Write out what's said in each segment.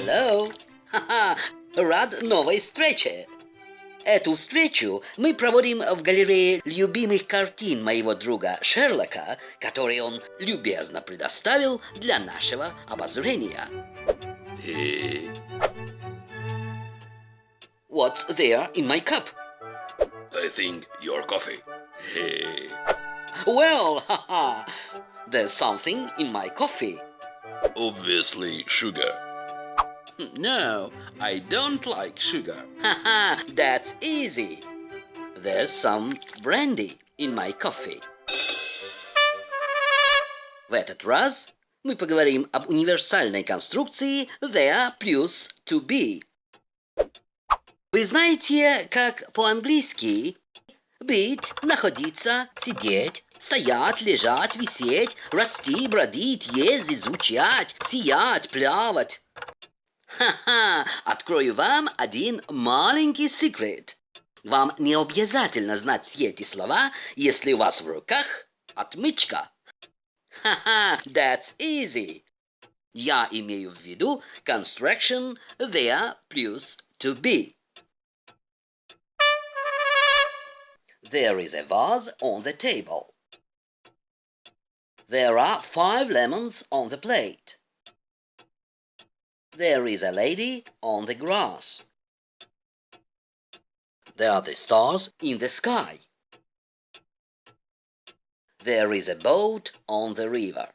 Hello. Ха-ха, рад новой встрече. Эту встречу мы проводим в галерее любимых картин моего друга Шерлока, которые он любезно предоставил для нашего обозрения. Hey, What's there in my cup? I think your coffee. Hey, Well, haha, there's something in my coffee. obviously sugar. No, I don't like sugar. Haha, that's easy. There's some brandy in my coffee. В этот раз мы поговорим об универсальной конструкции there плюс to be. Вы знаете, как по-английски быть, находиться, сидеть, стоять, лежать, висеть, расти, бродить, ездить, звучать, сиять, плавать. Ха-ха, открою вам один маленький секрет. Вам не обязательно знать все эти слова, если у вас в руках отмычка. Ха-ха, that's easy. Я имею в виду construction there плюс to be. There is a vase on the table. There are 5 lemons on the plate. There is a lady on the grass. There are the stars in the sky. There is a boat on the river.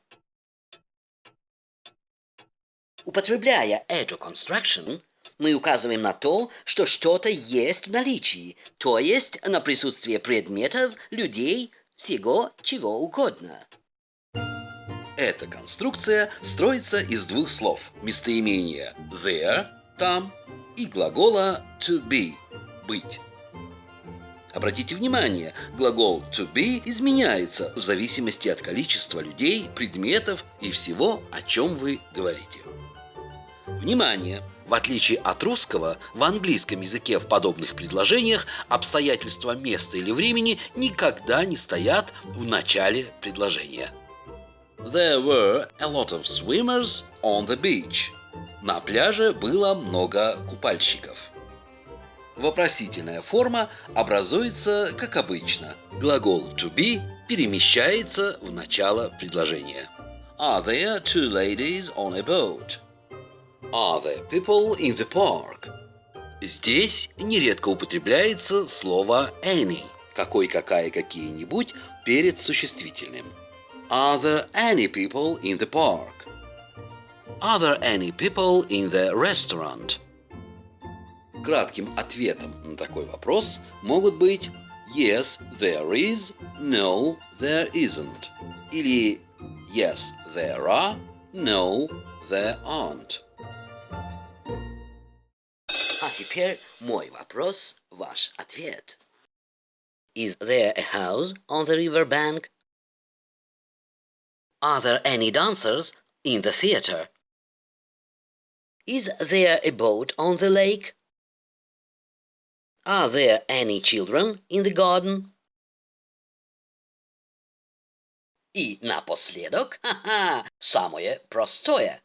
Употребляя эту construction, мы указываем на то, что что-то есть в наличии, то есть на присутствие предметов, людей, всего, чего угодно. Эта конструкция строится из двух слов. Местоимения there, там, и глагола to be, быть. Обратите внимание, глагол to be изменяется в зависимости от количества людей, предметов и всего, о чем вы говорите. Внимание! В отличие от русского, в английском языке в подобных предложениях обстоятельства места или времени никогда не стоят в начале предложения. There were a lot of swimmers on the beach. На пляже было много купальщиков. Вопросительная форма образуется, как обычно. Глагол to be перемещается в начало предложения. Are there 2 ladies on a boat? Are there people in the park? Здесь нередко употребляется слово any, какой, какая, какие-нибудь перед существительным. Are there any people in the park? Are there any people in the restaurant? Кратким ответом на такой вопрос могут быть yes, there is, no, there isn't. Или yes, there are, no, there aren't. А теперь мой вопрос, ваш ответ. Is there a house on the river bank? Are there any dancers in the theater? Is there a boat on the lake? Are there any children in the garden? И напоследок, ха-ха, самое простое.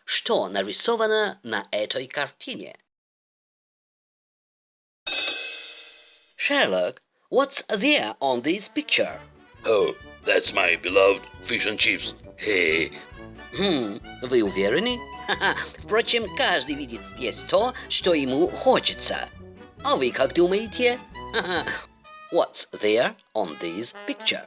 Что нарисовано на этой картине? Sherlock, what's there on this picture? Oh, that's my beloved fish and chips. Hey. Вы уверены? Ха-ха, впрочем, каждый видит здесь то, что ему хочется. А вы как думаете? Ха-ха, what's there on this picture?